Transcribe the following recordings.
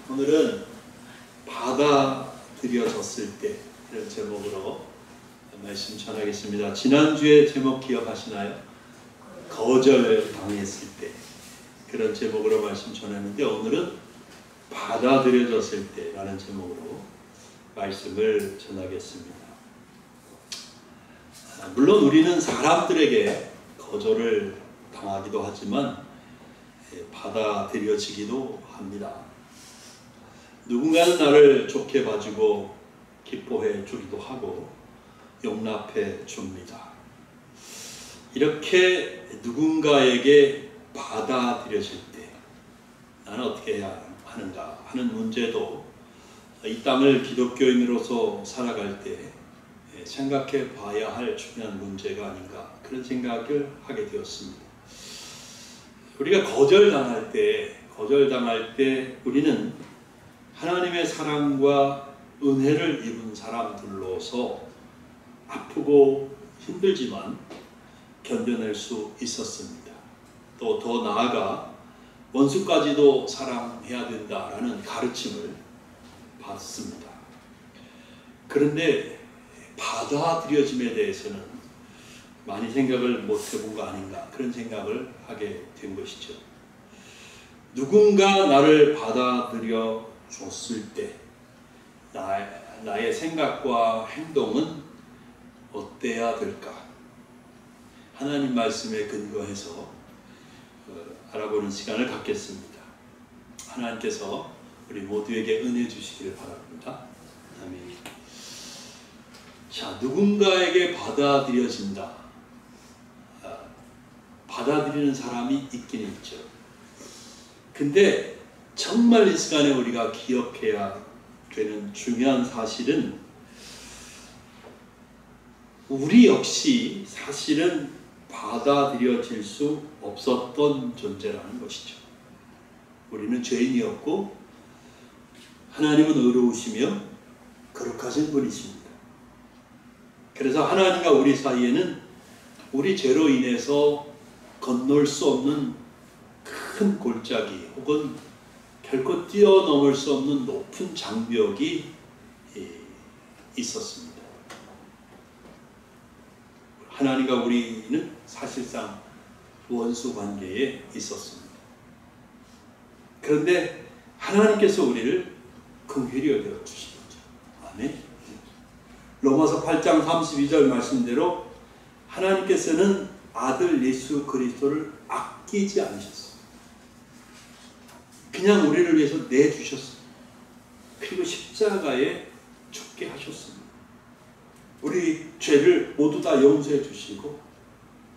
오늘은 받아들여졌을 때 이런 제목으로 말씀 전하겠습니다. 지난주에 제목 기억하시나요? 거절당했을 때 그런 제목으로 말씀 전했는데 오늘은 받아들여졌을 때라는 제목으로 말씀을 전하겠습니다. 물론 우리는 사람들에게 거절을 당하기도 하지만 받아들여지기도 합니다. 누군가는 나를 좋게 봐주고 기뻐해 주기도 하고 용납해 줍니다. 이렇게 누군가에게 받아들여질 때 나는 어떻게 해야 하는가 하는 문제도 이 땅을 기독교인으로서 살아갈 때 생각해 봐야 할 중요한 문제가 아닌가 그런 생각을 하게 되었습니다. 우리가 거절당할 때 우리는 하나님의 사랑과 은혜를 입은 사람들로서 아프고 힘들지만 견뎌낼 수 있었습니다. 또 더 나아가 원수까지도 사랑해야 된다라는 가르침을 받습니다. 그런데 받아들여짐에 대해서는 많이 생각을 못 해본 거 아닌가 그런 생각을 하게 된 것이죠. 누군가 나를 받아들여 줬을 때 나의 생각과 행동은 어때야 될까? 하나님 말씀에 근거해서 알아보는 시간을 갖겠습니다. 하나님께서 우리 모두에게 은혜 주시기를 바랍니다. 아멘. 자, 누군가에게 받아들여진다. 받아들이는 사람이 있긴 있죠. 근데 정말 이 시간에 우리가 기억해야 되는 중요한 사실은 우리 역시 사실은 받아들여질 수 없었던 존재라는 것이죠. 우리는 죄인이었고 하나님은 의로우시며 거룩하신 분이십니다. 그래서 하나님과 우리 사이에는 우리 죄로 인해서 건널 수 없는 큰 골짜기 혹은 결코 뛰어넘을 수 없는 높은 장벽이 있었습니다. 하나님과 우리는 사실상 원수 관계에 있었습니다. 그런데 하나님께서 우리를 긍휼히 여겨 주신 거죠. 아멘. 로마서 8장 32절 말씀대로 하나님께서는 아들 예수 그리스도를 아끼지 않으셨어요. 그냥 우리를 위해서 내주셨어요. 그리고 십자가에 죽게 하셨습니다. 우리 죄를 모두 다 용서해 주시고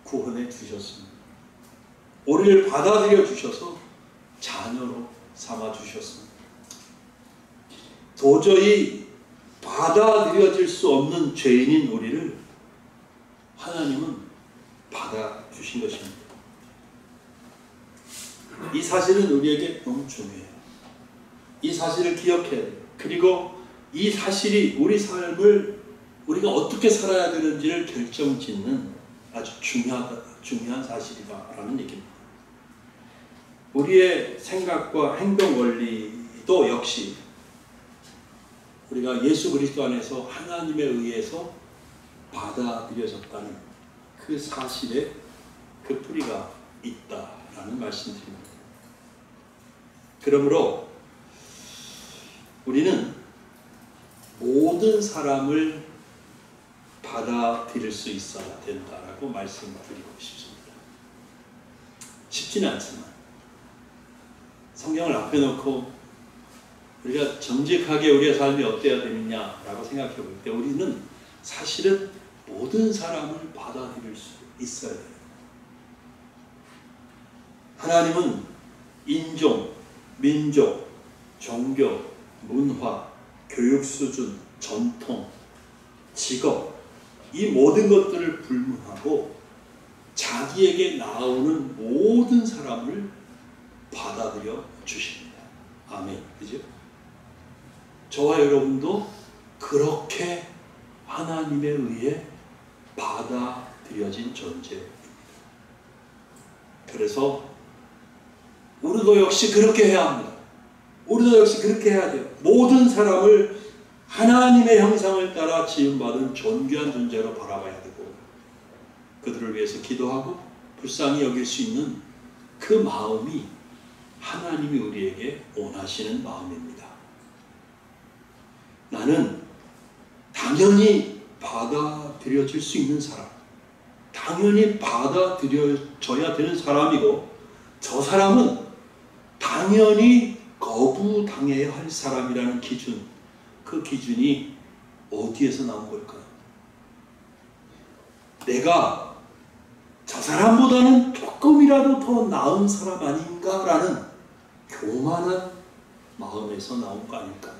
구원해 주셨습니다. 우리를 받아들여 주셔서 자녀로 삼아 주셨습니다. 도저히 받아들여질 수 없는 죄인인 우리를 하나님은 받아주신 것입니다. 이 사실은 우리에게 너무 중요해요. 이 사실을 기억해야 돼요. 그리고 이 사실이 우리 삶을 우리가 어떻게 살아야 되는지를 결정짓는 아주 중요한 사실이다라는 얘기입니다. 우리의 생각과 행동 원리도 역시 우리가 예수 그리스도 안에서 하나님에 의해서 받아들여졌다는 그 사실에 그 뿌리가 있다라는 말씀드립니다. 그러므로 우리는 모든 사람을 받아들일 수 있어야 된다라고 말씀드리고 싶습니다. 쉽지는 않지만 성경을 앞에 놓고 우리가 정직하게 우리의 삶이 어때야 되느냐라고 생각해 볼 때 우리는 사실은 모든 사람을 받아들일 수 있어야 돼요. 하나님은 인종, 민족, 종교, 문화, 교육 수준, 전통, 직업 이 모든 것들을 불문하고 자기에게 나오는 모든 사람을 받아들여 주십니다. 아멘. 그죠? 저와 여러분도 그렇게 하나님에 의해 받아들여진 존재입니다. 그래서 우리도 역시 그렇게 해야 합니다. 우리도 역시 그렇게 해야 돼요. 모든 사람을 하나님의 형상을 따라 지음받은 존귀한 존재로 바라봐야 되고, 그들을 위해서 기도하고 불쌍히 여길 수 있는 그 마음이 하나님이 우리에게 원하시는 마음입니다. 나는 당연히 받아들여질 수 있는 사람, 당연히 받아들여져야 되는 사람이고, 저 사람은 당연히 거부당해야 할 사람이라는 기준, 그 기준이 어디에서 나온 걸까요? 내가 저 사람보다는 조금이라도 더 나은 사람 아닌가라는 교만한 마음에서 나온 거 아닐까요?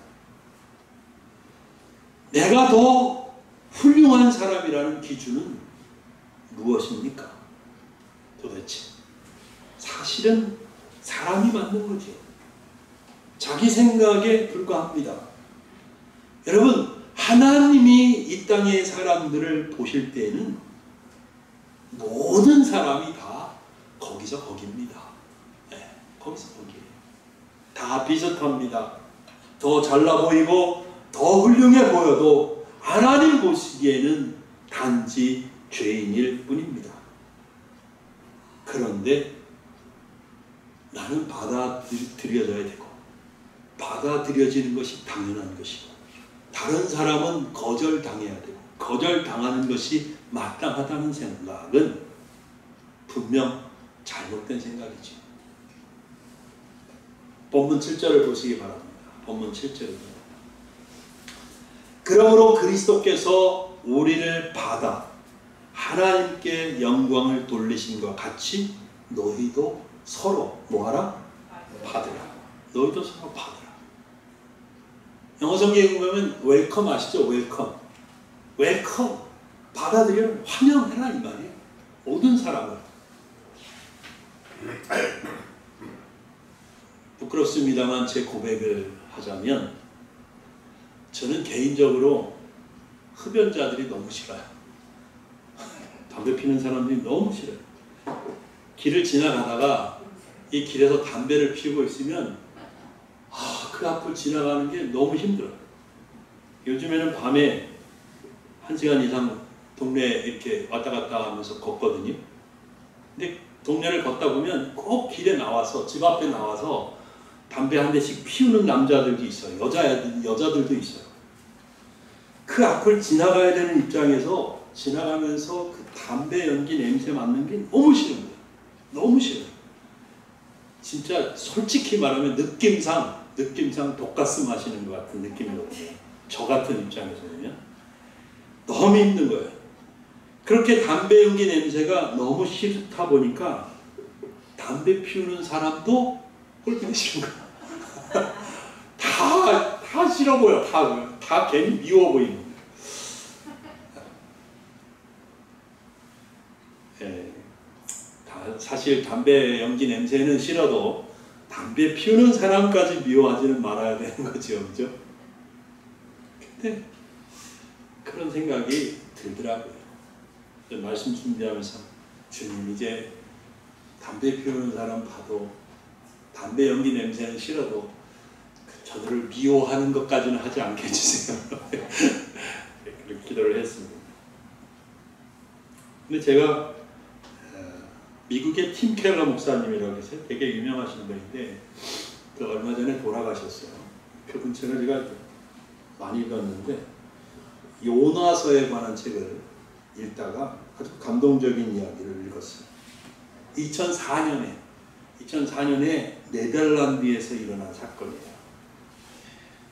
내가 더 훌륭한 사람이라는 기준은 무엇입니까? 도대체 사실은 사람이 만든 거죠. 자기 생각에 불과합니다. 여러분, 하나님이 이 땅의 사람들을 보실 때에는 모든 사람이 다 거기서 거기입니다. 네, 거기서 거기에요. 다 비슷합니다. 더 잘나 보이고 더 훌륭해 보여도 하나님 보시기에는 단지 죄인일 뿐입니다. 그런데 나는 받아들여져야 되고, 받아들여지는 것이 당연한 것이고, 다른 사람은 거절당해야 되고, 거절당하는 것이 마땅하다는 생각은 분명 잘못된 생각이지. 본문 7절을 보시기 바랍니다. 본문 7절입니다. 그러므로 그리스도께서 우리를 받아 하나님께 영광을 돌리심과 같이 너희도 서로 뭐하라? 받으라. 너희도 서로 받으라. 영어 성경에 보면 웰컴 아시죠? 웰컴. 웰컴. 받아들여, 환영해라 이 말이에요. 모든 사람을. 부끄럽습니다만 제 고백을 하자면, 저는 개인적으로 흡연자들이 너무 싫어요. 담배 피는 사람들이 너무 싫어요. 길을 지나가다가 이 길에서 담배를 피우고 있으면 그 앞을 지나가는 게 너무 힘들어요. 요즘에는 밤에 1시간 이상 동네에 이렇게 왔다 갔다 하면서 걷거든요. 근데 동네를 걷다 보면 꼭 길에 나와서, 집 앞에 나와서 담배 한 대씩 피우는 남자들도 있어요. 여자들도 있어요. 그 앞을 지나가야 되는 입장에서 지나가면서 그 담배 연기 냄새 맡는 게 너무 싫은 거예요. 너무 싫어요. 진짜 솔직히 말하면 느낌상 독가스 마시는 것 같은 느낌이거든요. 저 같은 입장에서 보면 너무 힘든 거예요. 그렇게 담배 연기 냄새가 너무 싫다 보니까 담배 피우는 사람도 꼴보기 싫은 거예요. 다 싫어 보여. 다 괜히 미워 보이는 거예요. 사실 담배 연기 냄새는 싫어도 담배 피우는 사람까지 미워하지는 말아야 되는 거죠. 그죠? 근데 그런 생각이 들더라고요. 말씀 준비하면서, 주님, 이제 담배 피우는 사람 봐도, 담배 연기 냄새는 싫어도 저들을 미워하는 것까지는 하지 않게 해주세요. 그렇게 기도를 했습니다. 근데 제가 미국의 팀 켈러 목사님이라고 해서 되게 유명하신 분인데, 그 얼마 전에 돌아가셨어요. 그분 책을 제가 많이 읽었는데, 요나서에 관한 책을 읽다가 아주 감동적인 이야기를 읽었어요. 2004년에 네덜란드에서 일어난 사건이에요.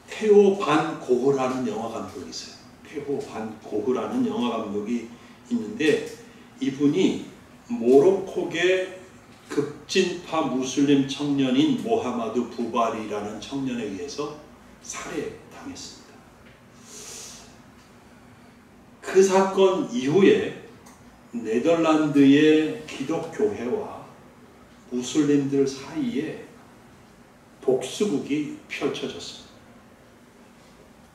테오 반 고흐라는 영화 감독이 있어요. 테오 반 고흐라는 영화 감독이 있는데, 이분이 모로코계 급진파 무슬림 청년인 모하마드 부바리라는 청년에 의해서 살해당했습니다. 그 사건 이후에 네덜란드의 기독교회와 무슬림들 사이에 복수국이 펼쳐졌습니다.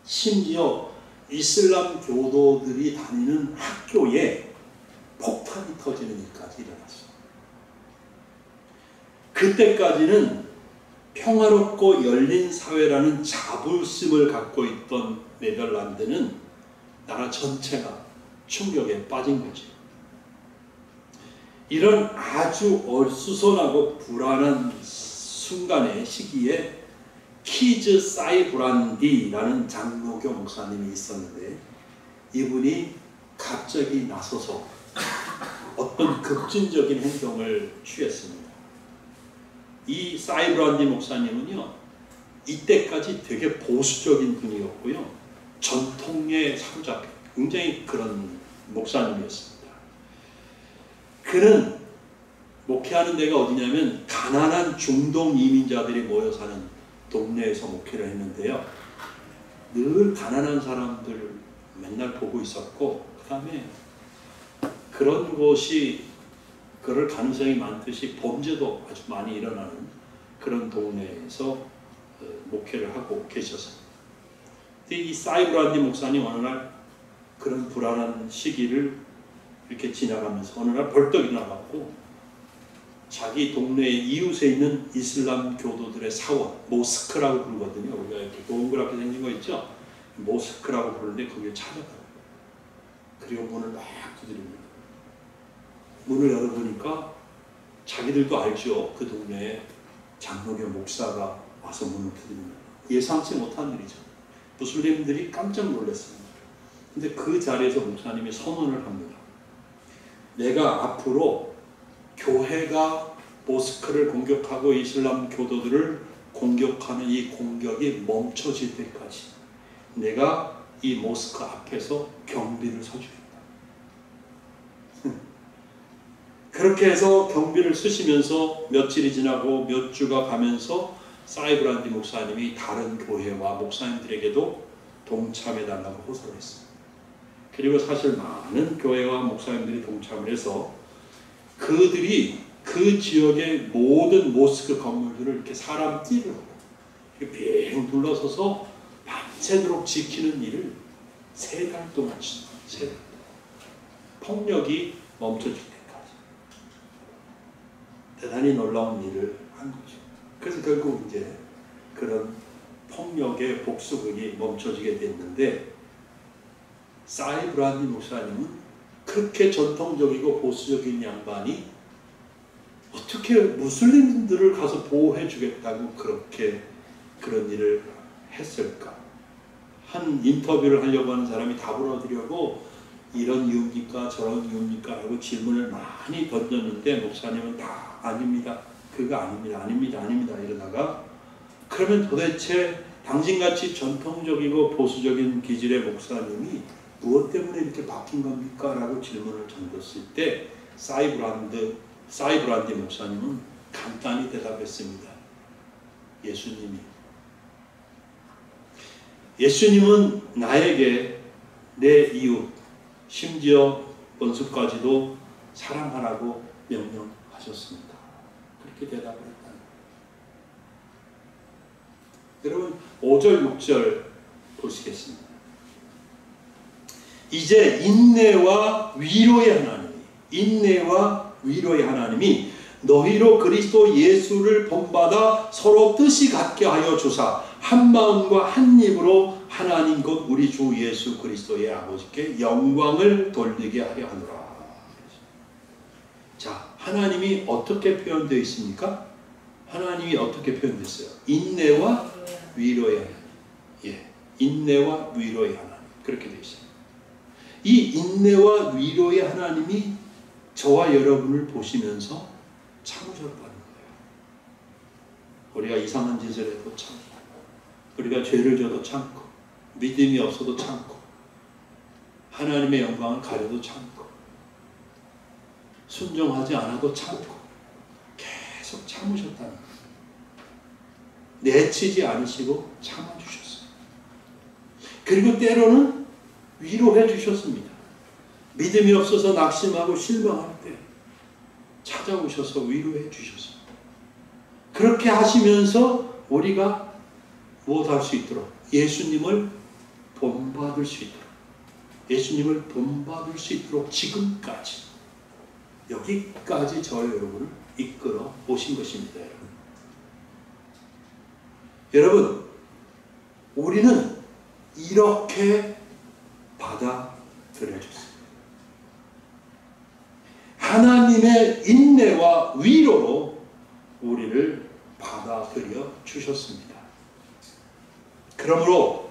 심지어 이슬람 교도들이 다니는 학교에 폭탄이 터지는 일까지 일어났습니다. 그때까지는 평화롭고 열린 사회라는 자부심을 갖고 있던 네덜란드는 나라 전체가 충격에 빠진 거죠. 이런 아주 어수선하고 불안한 순간의 시기에 키즈 사이브란디라는 장로교 목사님이 있었는데 이분이 갑자기 나서서 어떤 급진적인 행동을 취했습니다. 이 사이브란디 목사님은요, 이때까지 되게 보수적인 분이었고요, 전통에 사로잡혀 굉장히 그런 목사님이었습니다. 그는 목회하는 데가 어디냐면 가난한 중동 이민자들이 모여 사는 동네에서 목회를 했는데요, 늘 가난한 사람들 맨날 보고 있었고, 그 다음에 그런 곳이 그럴 가능성이 많듯이 범죄도 아주 많이 일어나는 그런 동네에서 목회를 하고 계셨습니다. 이 사이브란디 목사님 어느 날 그런 불안한 시기를 이렇게 지나가면서 어느 날 벌떡 일어나갖고 자기 동네 이웃에 있는 이슬람 교도들의 사원, 모스크라고 부르거든요. 우리가 이렇게 동그랗게 생긴 거 있죠? 모스크라고 부르는데 거기에 찾아가요. 그리고 문을 막 두드립니다. 문을 열어보니까 자기들도 알죠. 그 동네에 장로교 목사가 와서 문을 두드립니다. 예상치 못한 일이죠. 무슬림들이 깜짝 놀랐습니다. 근데 그 자리에서 목사님이 선언을 합니다. 내가 앞으로 교회가 모스크를 공격하고 이슬람 교도들을 공격하는 이 공격이 멈춰질 때까지 내가 이 모스크 앞에서 경비를 서주겠다. 그렇게 해서 경비를 쓰시면서 며칠이 지나고 몇 주가 가면서 사이브란디 목사님이 다른 교회와 목사님들에게도 동참해달라고 호소를 했습니다. 그리고 사실 많은 교회와 목사님들이 동참을 해서 그들이 그 지역의 모든 모스크 건물들을 이렇게 사람 띠로 빙 둘러서서 밤새도록 지키는 일을 3달 동안 했습니다. 3달 동안. 폭력이 멈춰질 때까지. 대단히 놀라운 일을 한 거죠. 그래서 결국 이제 그런 폭력의 복수극이 멈춰지게 됐는데, 사이브란디 목사님은 그렇게 전통적이고 보수적인 양반이 어떻게 무슬림들을 가서 보호해 주겠다고 그렇게 그런 일을 했을까? 한 인터뷰를 하려고 하는 사람이 답을 얻으려고 이런 이유입니까? 저런 이유입니까? 라고 질문을 많이 던졌는데 목사님은 다 아닙니다. 그거 아닙니다. 아닙니다. 아닙니다. 이러다가 그러면 도대체 당신같이 전통적이고 보수적인 기질의 목사님이 무엇 때문에 이렇게 바뀐 겁니까? 라고 질문을 던졌을 때 사이브란디 목사님은 간단히 대답했습니다. 예수님은 나에게 내 이웃, 심지어 원수까지도 사랑하라고 명령하셨습니다. 그렇게 대답을 했다. 여러분 5절 6절 보시겠습니다. 이제 인내와 위로의 하나님이 너희로 그리스도 예수를 본받아 서로 뜻이 같게 하여 주사 한 마음과 한 입으로 하나님 곧 우리 주 예수 그리스도의 아버지께 영광을 돌리게 하려 하노라. 자, 하나님이 어떻게 표현되어 있습니까? 하나님이 어떻게 표현됐어요? 인내와 위로의 하나님. 예, 인내와 위로의 하나님. 그렇게 되어 있어요. 이 인내와 위로의 하나님이 저와 여러분을 보시면서 참으셨다는 거예요. 우리가 이상한 짓을 해도 참고, 우리가 죄를 져도 참고, 믿음이 없어도 참고, 하나님의 영광을 가려도 참고, 순종하지 않아도 참고, 계속 참으셨다는 거예요. 내치지 않으시고 참아주셨어요. 그리고 때로는 위로해 주셨습니다. 믿음이 없어서 낙심하고 실망할 때 찾아오셔서 위로해 주셨어요. 그렇게 하시면서 우리가 무엇할 수 있도록? 예수님을 본받을 수 있도록 지금까지 여기까지 저와 여러분을 이끌어 오신 것입니다. 여러분. 여러분, 우리는 이렇게 받아들여졌습니다. 하나님의 인내와 위로로 우리를 받아들여 주셨습니다. 그러므로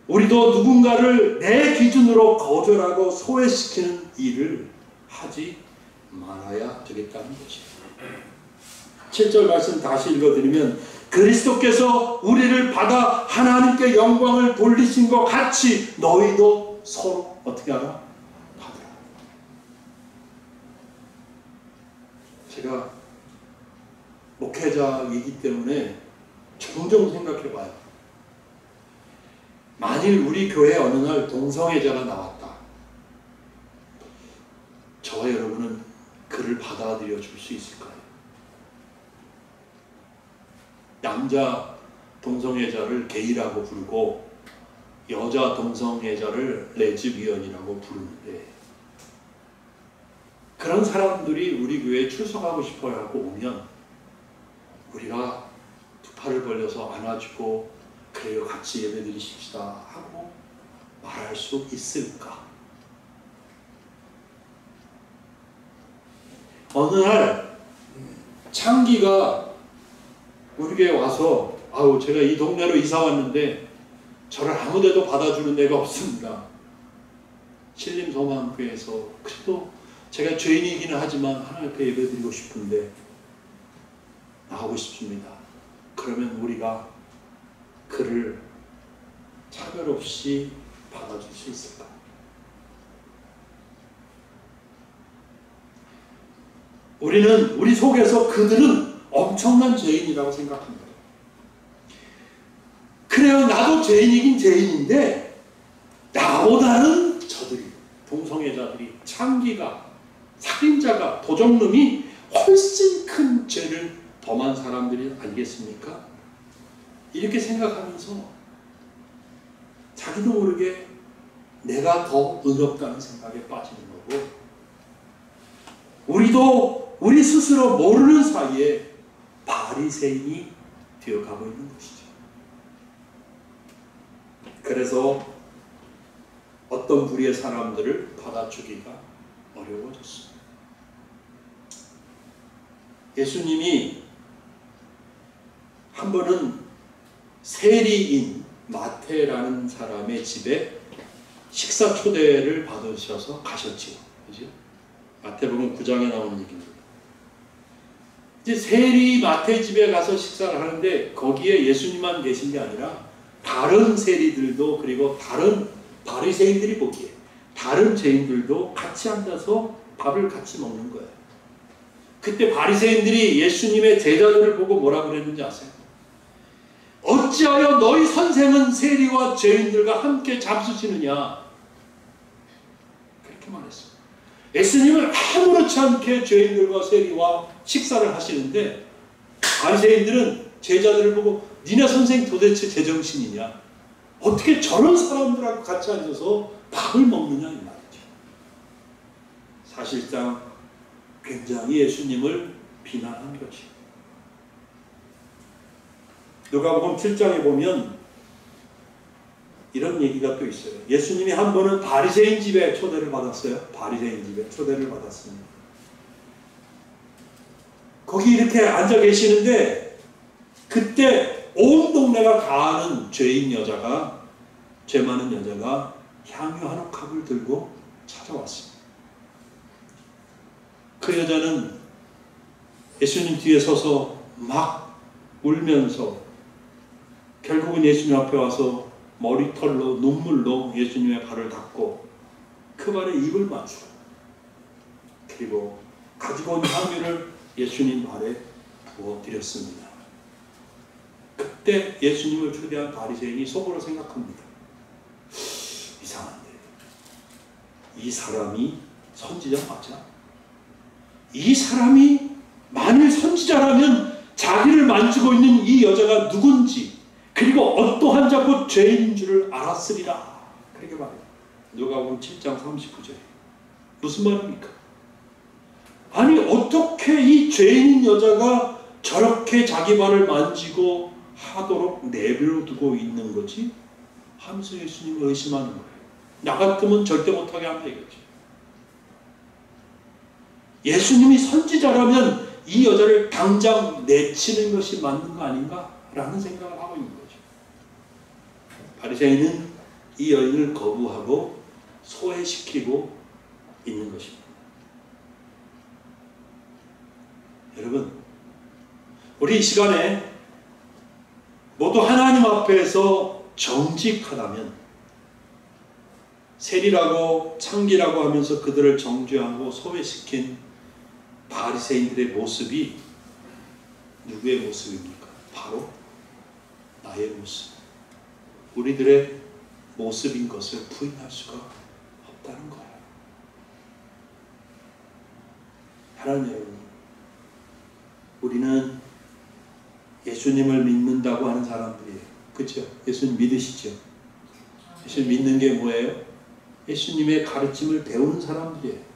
우리도 누군가를 내 기준으로 거절하고 소외시키는 일을 하지 말아야 되겠다는 것이에요. 7절 말씀 다시 읽어드리면, 그리스도께서 우리를 받아 하나님께 영광을 돌리신 것 같이 너희도 서로 어떻게 하라? 받으라. 제가 목회자이기 때문에 종종 생각해 봐요. 만일 우리 교회 어느 날 동성애자가 나왔다. 저와 여러분은 그를 받아들여 줄 수 있을까요? 남자 동성애자를 게이라고 부르고 여자 동성애자를 레즈비언이라고 부르는데, 그런 사람들이 우리 교회에 출석하고 싶어 하고 오면 우리가 두 팔을 벌려서 안아주고 그래요, 같이 예배드리십시다 하고 말할 수 있을까? 어느 날 창기가 우리 교회에 와서, 아우, 제가 이 동네로 이사 왔는데 저를 아무데도 받아주는 데가 없습니다. 신림소망교회에서 그래도 제가 죄인이기는 하지만 하나님 앞에 예배드리고 싶은데 나오고 싶습니다. 그러면 우리가 그를 차별 없이 받아줄 수 있을까? 우리는 우리 속에서 그들은 엄청난 죄인이라고 생각합니다. 그래요, 나도 죄인이긴 죄인인데 나보다는 저들이, 동성애자들이, 창기가, 살인자가, 도적놈이 훨씬 큰 죄를 범한 사람들이 아니겠습니까? 이렇게 생각하면서 자기도 모르게 내가 더 의롭다는 생각에 빠지는 거고, 우리도 우리 스스로 모르는 사이에 바리새인이 되어가고 있는 것이죠. 그래서 어떤 부류의 사람들을 받아주기가 어려워졌습니다. 예수님이 한 번은 세리인 마태라는 사람의 집에 식사 초대를 받으셔서 가셨지요. 그죠? 마태복음 9장에 나오는 얘기입니다. 이제 세리 마태 집에 가서 식사를 하는데 거기에 예수님만 계신 게 아니라 다른 세리들도, 그리고 다른 바리새인들이 보기에 다른 죄인들도 같이 앉아서 밥을 같이 먹는 거예요. 그때 바리새인들이 예수님의 제자들을 보고 뭐라고 그랬는지 아세요? 어찌하여 너희 선생은 세리와 죄인들과 함께 잡수시느냐? 그렇게 말했어요. 예수님을 아무렇지 않게 죄인들과 세리와 식사를 하시는데 바리새인들은 제자들을 보고 니네 선생 도대체 제정신이냐? 어떻게 저런 사람들하고 같이 앉아서 밥을 먹느냐 이 말이죠. 사실상 굉장히 예수님을 비난한 거지. 누가복음 7장에 보면 이런 얘기가 또 있어요. 예수님이 한 번은 바리새인 집에 초대를 받았어요. 바리새인 집에 초대를 받았습니다. 거기 이렇게 앉아 계시는데 그때 온 동네가 다 아는 죄인 여자가, 죄 많은 여자가 향유 한 옥합을 들고 찾아왔습니다. 그 여자는 예수님 뒤에 서서 막 울면서 결국은 예수님 앞에 와서 머리털로 눈물로 예수님의 발을 닦고 그 발에 입을 맞추고 그리고 가지고 온 향유를 예수님 발에 부어드렸습니다. 그때 예수님을 초대한 바리새인이 속으로 생각합니다. 이상한데 이 사람이 선지자 맞아? 이 사람이 만일 선지자라면 자기를 만지고 있는 이 여자가 누군지 그리고 어떠한 자고 죄인인 줄을 알았으리라. 그렇게 말해요. 누가복음 7장 39절에. 무슨 말입니까? 아니 어떻게 이 죄인인 여자가 저렇게 자기 발을 만지고 하도록 내버려두고 있는 거지? 하면서 예수님을 의심하는 거예요. 나 같으면 절대 못하게 한다 이거지. 예수님이 선지자라면 이 여자를 당장 내치는 것이 맞는 거 아닌가? 라는 생각을 하고 있는 거죠. 바리새인은 이 여인을 거부하고 소외시키고 있는 것입니다. 여러분, 우리 이 시간에 모두 하나님 앞에서 정직하다면 세리라고 창기라고 하면서 그들을 정죄하고 소외시킨 바리새인들의 모습이 누구의 모습입니까? 바로 나의 모습, 우리들의 모습인 것을 부인할 수가 없다는 거예요. 사랑하는 여러분, 우리는 예수님을 믿는다고 하는 사람들이에요. 그렇죠? 예수님 믿으시죠? 예수님 믿는 게 뭐예요? 예수님의 가르침을 배우는 사람들이에요.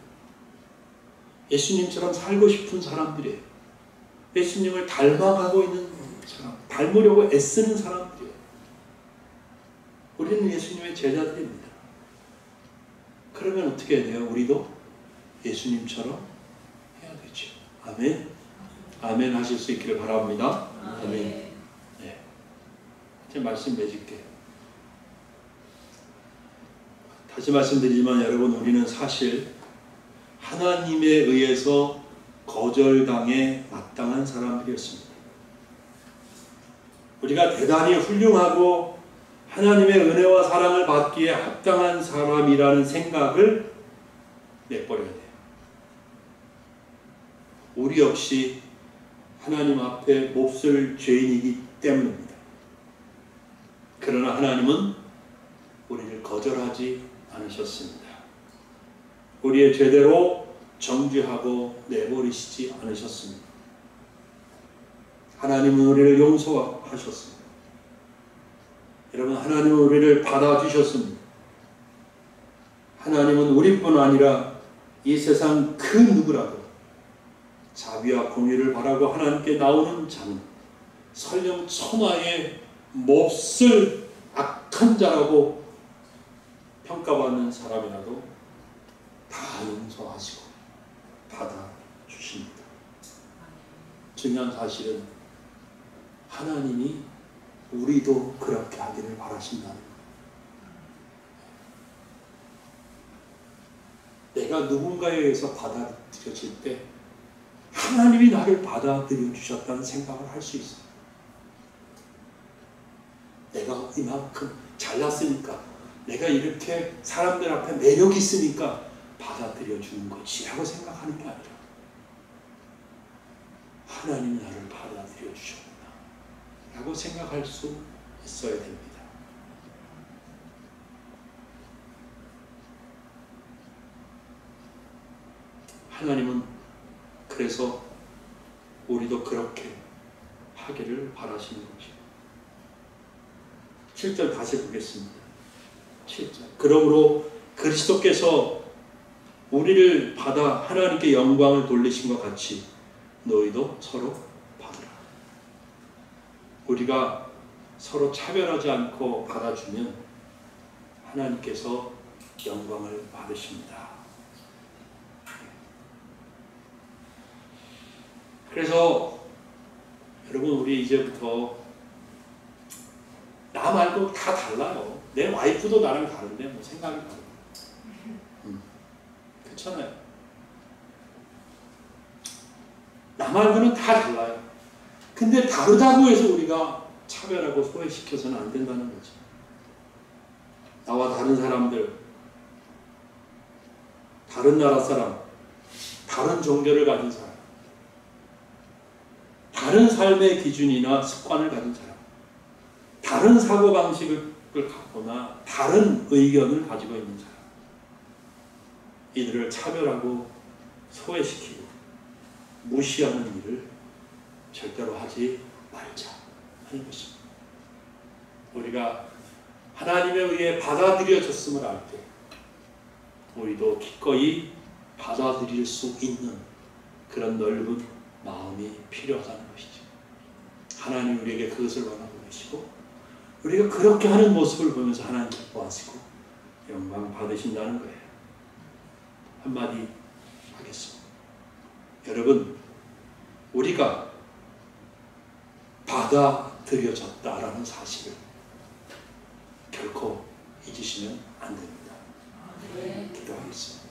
예수님처럼 살고 싶은 사람들이에요. 예수님을 닮아가고 있는 사람, 닮으려고 애쓰는 사람들이에요. 우리는 예수님의 제자들입니다. 그러면 어떻게 해야 돼요? 우리도 예수님처럼 해야 되죠. 아멘. 아멘 하실 수 있기를 바랍니다. 아멘. 네. 제 말씀 맺을게요. 다시 말씀드리지만 여러분, 우리는 사실 하나님에 의해서 거절당해 마땅한 사람들이었습니다. 우리가 대단히 훌륭하고 하나님의 은혜와 사랑을 받기에 합당한 사람이라는 생각을 내버려야 돼요. 우리 역시 하나님 앞에 몹쓸 죄인이기 때문입니다. 그러나 하나님은 우리를 거절하지 않으셨습니다. 우리의 죄대로 정죄하고 내버리시지 않으셨습니다. 하나님은 우리를 용서하셨습니다. 여러분, 하나님은 우리를 받아주셨습니다. 하나님은 우리뿐 아니라 이 세상 그 누구라도 자비와 공의를 바라고 하나님께 나오는 자는 설령 천하의 몹쓸 악한 자라고 평가받는 사람이라도 다 용서하시고 받아주십니다. 중요한 사실은 하나님이 우리도 그렇게 하기를 바라신다는 거예요. 내가 누군가에 의해서 받아들여질 때 하나님이 나를 받아들여 주셨다는 생각을 할 수 있어요. 내가 이만큼 잘났으니까, 내가 이렇게 사람들 앞에 매력이 있으니까 받아들여 주는 거지 라고 생각하는 게 아니라 하나님이 나를 받아들여 주셨구나 라고 생각할 수 있어야 됩니다. 하나님은 그래서 우리도 그렇게 하기를 바라시는 거죠. 7절 다시 보겠습니다. 7절. 그러므로 그리스도께서 우리를 받아 하나님께 영광을 돌리신 것 같이 너희도 서로 받으라. 우리가 서로 차별하지 않고 받아주면 하나님께서 영광을 받으십니다. 그래서 여러분, 우리 이제부터 나 말고 다 달라요. 내 와이프도 나랑 다른데 뭐 생각이 다르고 그렇잖아요. 나 말고는 다 달라요. 근데 다르다고 해서 우리가 차별하고 소외시켜서는 안 된다는 거죠. 나와 다른 사람들, 다른 나라 사람, 다른 종교를 가진 사람, 다른 삶의 기준이나 습관을 가진 사람, 다른 사고방식을 갖거나 다른 의견을 가지고 있는 사람, 이들을 차별하고 소외시키고 무시하는 일을 절대로 하지 말자 하는 것입니다. 우리가 하나님에 의해 받아들여졌음을 알 때 우리도 기꺼이 받아들일 수 있는 그런 넓은 마음이 필요하다는 것이죠. 하나님 우리에게 그것을 원하고 계시고 우리가 그렇게 하는 모습을 보면서 하나님 기뻐하시고 영광 받으신다는 거예요. 한마디 하겠습니다. 여러분, 우리가 받아들여졌다라는 사실을 결코 잊으시면 안 됩니다. 기도하겠습니다.